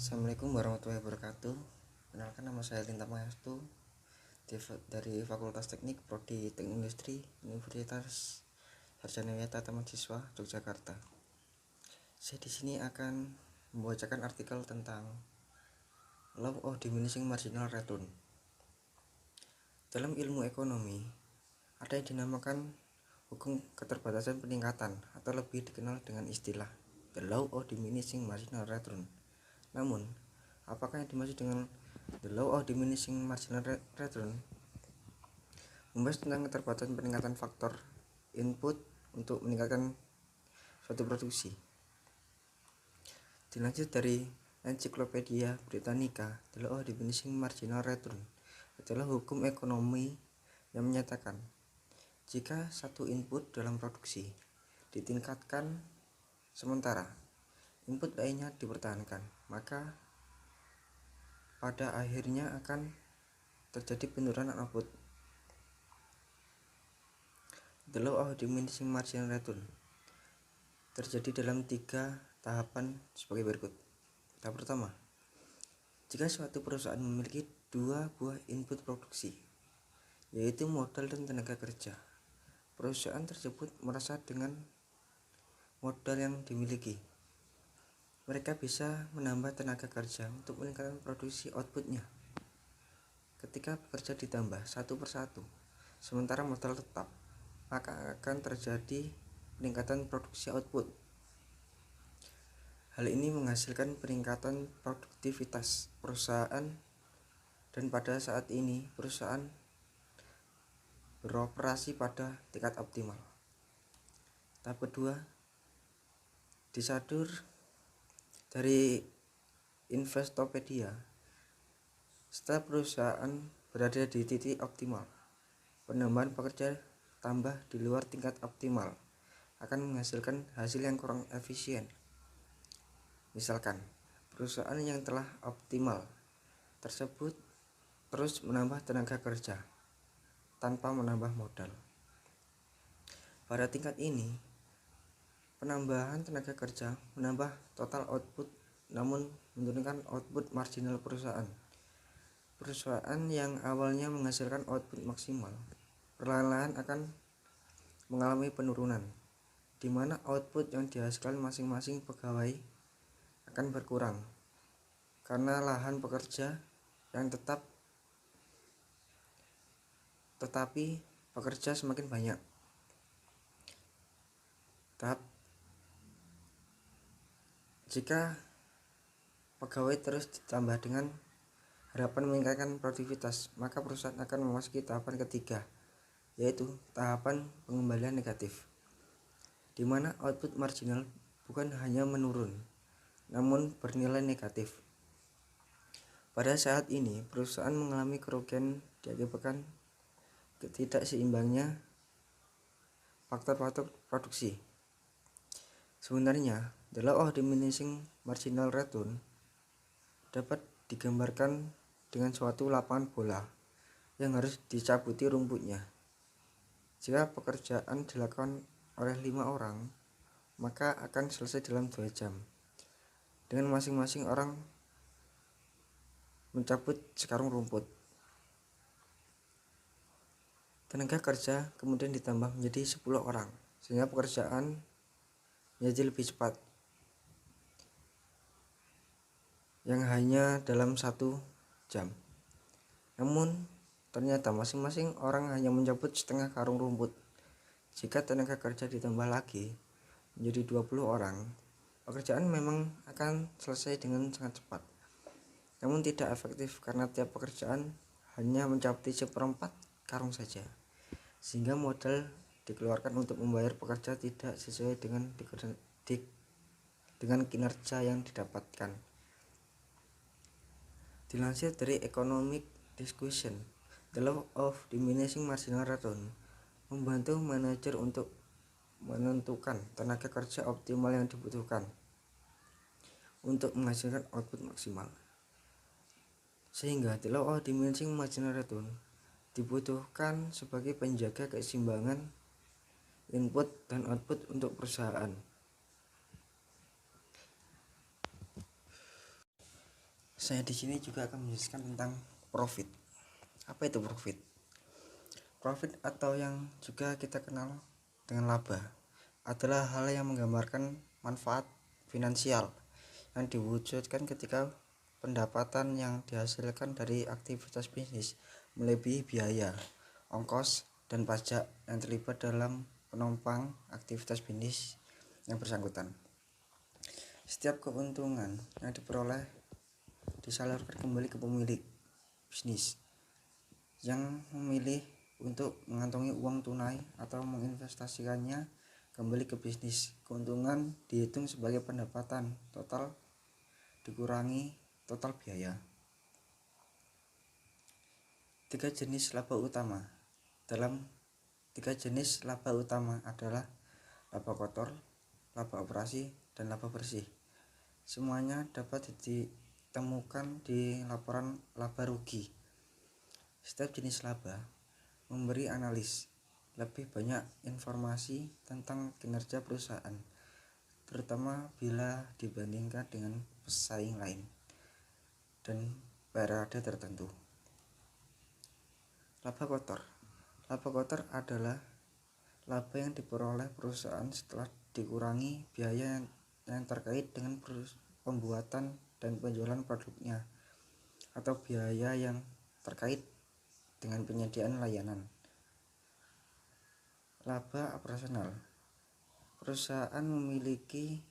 Assalamualaikum warahmatullahi wabarakatuh. Kenalkan, nama saya Linta Mayastu dari Fakultas Teknik Prodi Teknik Industri Universitas Sarjana Taman Siswa Yogyakarta. Saya di sini akan membacakan artikel tentang Law of Diminishing Marginal Return. Dalam ilmu ekonomi, ada yang dinamakan hukum keterbatasan peningkatan atau lebih dikenal dengan istilah The Law of Diminishing Marginal Return. Namun, apakah yang dimaksud dengan The Law of Diminishing Marginal Return? Membahas tentang keterbatasan peningkatan faktor input untuk meningkatkan suatu produksi. Dilansir dari Encyclopedia Britannica, The Law of Diminishing Marginal Return adalah hukum ekonomi yang menyatakan jika satu input dalam produksi ditingkatkan sementara input lainnya dipertahankan, maka pada akhirnya akan terjadi penurunan output. The Law of Diminishing Marginal Return terjadi dalam 3 tahapan sebagai berikut. Tahap pertama, jika suatu perusahaan memiliki 2 buah input produksi, yaitu modal dan tenaga kerja, perusahaan tersebut merasa dengan modal yang dimiliki, mereka bisa menambah tenaga kerja untuk meningkatkan produksi outputnya. Ketika pekerja ditambah satu persatu, sementara modal tetap, maka akan terjadi peningkatan produksi output. Hal ini menghasilkan peningkatan produktivitas perusahaan, dan pada saat ini perusahaan beroperasi pada tingkat optimal. Tahap kedua, disadur dari Investopedia, setelah perusahaan berada di titik optimal, penambahan pekerja tambah di luar tingkat optimal akan menghasilkan hasil yang kurang efisien. Misalkan, perusahaan yang telah optimal tersebut terus menambah tenaga kerja tanpa menambah modal. Pada tingkat ini, penambahan tenaga kerja menambah total output namun menurunkan output marginal perusahaan. Perusahaan yang awalnya menghasilkan output maksimal perlahan-lahan akan mengalami penurunan, di mana output yang dihasilkan masing-masing pegawai akan berkurang karena lahan pekerja yang tetapi pekerja semakin banyak. Tahap jika pegawai terus ditambah dengan harapan meningkatkan produktivitas, maka perusahaan akan memasuki tahapan ketiga, yaitu tahapan pengembalian negatif, di mana output marginal bukan hanya menurun, namun bernilai negatif. Pada saat ini, perusahaan mengalami kerugian diakibatkan ketidakseimbangnya faktor-faktor produksi. Sebenarnya, The Law of Diminishing Marginal Return dapat digambarkan dengan suatu lapangan bola yang harus dicabuti rumputnya. Jika pekerjaan dilakukan oleh 5 orang, maka akan selesai dalam 2 jam, dengan masing-masing orang mencabut sekarung rumput. Tenaga kerja kemudian ditambah menjadi 10 orang, sehingga pekerjaan menjadi lebih cepat, yang hanya dalam 1 jam. Namun ternyata masing-masing orang hanya mencabut setengah karung rumput. Jika tenaga kerja ditambah lagi menjadi 20 orang, pekerjaan memang akan selesai dengan sangat cepat, namun tidak efektif karena tiap pekerjaan hanya mencapai 1/4 karung saja, sehingga modal dikeluarkan untuk membayar pekerja tidak sesuai dengan kinerja yang didapatkan. Dilansir dari Economic Discussion, The Law of Diminishing Marginal Return membantu manajer untuk menentukan tenaga kerja optimal yang dibutuhkan untuk menghasilkan output maksimal. Sehingga The Law of Diminishing Marginal Return dibutuhkan sebagai penjaga keseimbangan input dan output untuk perusahaan. Saya di sini juga akan menjelaskan tentang profit. Apa itu profit? Profit atau yang juga kita kenal dengan laba adalah hal yang menggambarkan manfaat finansial yang diwujudkan ketika pendapatan yang dihasilkan dari aktivitas bisnis melebihi biaya, ongkos, dan pajak yang terlibat dalam penopang aktivitas bisnis yang bersangkutan. Setiap keuntungan yang diperoleh disalurkan kembali ke pemilik bisnis yang memilih untuk mengantongi uang tunai atau menginvestasikannya kembali ke bisnis. Keuntungan dihitung sebagai pendapatan total dikurangi total biaya. Tiga jenis laba utama. Dalam tiga jenis laba utama adalah laba kotor, laba operasi, dan laba bersih. Semuanya dapat ditemukan di laporan laba rugi. Setiap jenis laba memberi analis lebih banyak informasi tentang kinerja perusahaan, terutama bila dibandingkan dengan pesaing lain dan periode tertentu. Laba kotor. Laba kotor adalah laba yang diperoleh perusahaan setelah dikurangi biaya yang terkait dengan pembuatan dan penjualan produknya atau biaya yang terkait dengan penyediaan layanan. Laba operasional. Perusahaan memiliki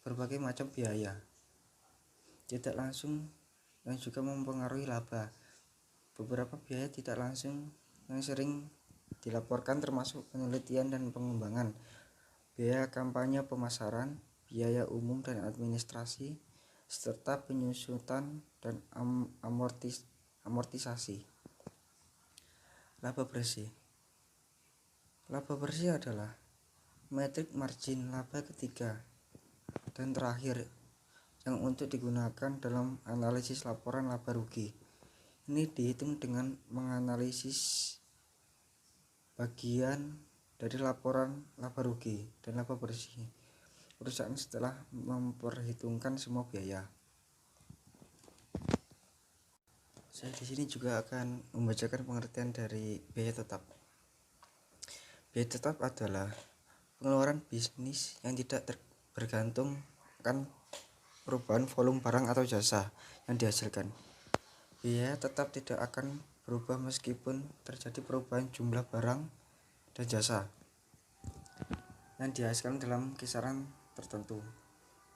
berbagai macam biaya tidak langsung yang juga mempengaruhi laba. Beberapa biaya tidak langsung yang sering dilaporkan termasuk penelitian dan pengembangan, biaya kampanye pemasaran, biaya umum dan administrasi, serta penyusutan dan amortisasi. Laba bersih. Laba bersih adalah metrik margin laba ketiga dan terakhir yang untuk digunakan dalam analisis laporan laba rugi. Ini dihitung dengan menganalisis bagian dari laporan laba rugi dan laba bersih perusahaan setelah memperhitungkan semua biaya. Saya di sini juga akan membacakan pengertian dari biaya tetap. Biaya tetap adalah pengeluaran bisnis yang tidak bergantung akan perubahan volume barang atau jasa yang dihasilkan. Biaya tetap tidak akan berubah meskipun terjadi perubahan jumlah barang dan jasa yang dihasilkan dalam kisaran tertentu.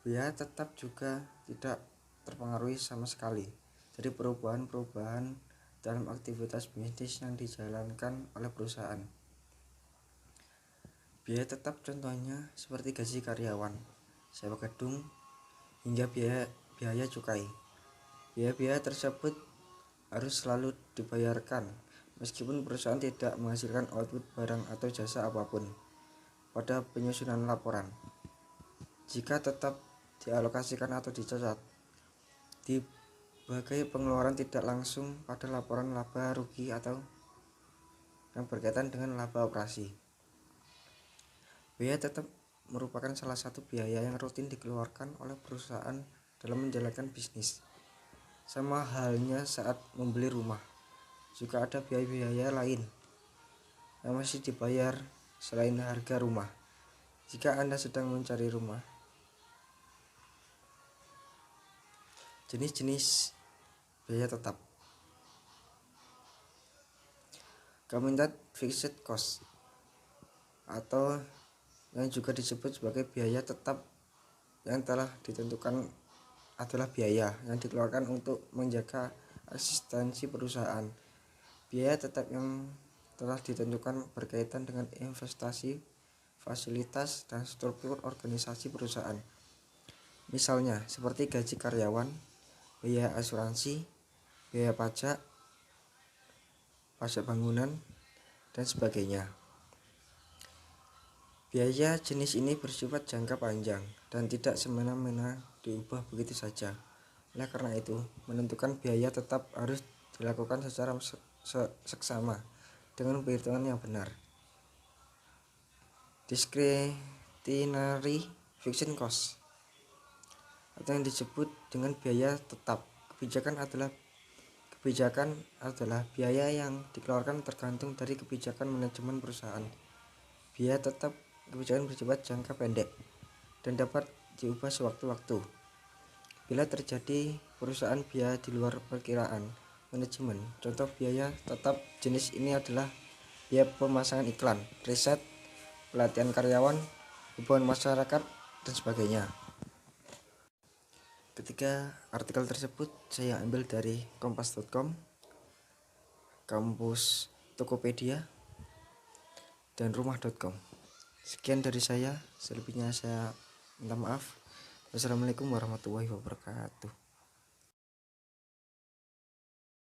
Biaya tetap juga tidak terpengaruhi sama sekali dari perubahan-perubahan dalam aktivitas bisnis yang dijalankan oleh perusahaan. Biaya tetap contohnya seperti gaji karyawan, sewa gedung, hingga biaya cukai. Biaya-biaya tersebut harus selalu dibayarkan meskipun perusahaan tidak menghasilkan output barang atau jasa apapun pada penyusunan laporan. Jika tetap dialokasikan atau dicatat di bagai pengeluaran tidak langsung pada laporan laba rugi atau yang berkaitan dengan laba operasi. Biaya tetap merupakan salah satu biaya yang rutin dikeluarkan oleh perusahaan dalam menjalankan bisnis. Sama halnya saat membeli rumah, juga ada biaya-biaya lain yang masih dibayar selain harga rumah. Jika Anda sedang mencari rumah, jenis-jenis biaya tetap. Committed fixed cost atau yang juga disebut sebagai biaya tetap yang telah ditentukan adalah biaya yang dikeluarkan untuk menjaga eksistensi perusahaan. Biaya tetap yang telah ditentukan berkaitan dengan investasi, fasilitas, dan struktur organisasi perusahaan. Misalnya seperti gaji karyawan, biaya asuransi, biaya pajak bangunan, dan sebagainya. Biaya jenis ini bersifat jangka panjang dan tidak semena-mena diubah begitu saja. Oleh karena itu, menentukan biaya tetap harus dilakukan secara seksama dengan perhitungan yang benar. Discretionary fixed cost atau yang disebut dengan biaya tetap Kebijakan adalah biaya yang dikeluarkan tergantung dari kebijakan manajemen perusahaan. Biaya tetap kebijakan bersifat jangka pendek dan dapat diubah sewaktu-waktu. Bila terjadi perusahaan biaya di luar perkiraan manajemen, contoh biaya tetap jenis ini adalah biaya pemasangan iklan, riset, pelatihan karyawan, hubungan masyarakat, dan sebagainya. Ketiga artikel tersebut saya ambil dari kompas.com, kampus Tokopedia, dan rumah.com. Sekian dari saya, selebihnya saya minta maaf. Wassalamualaikum warahmatullahi wabarakatuh.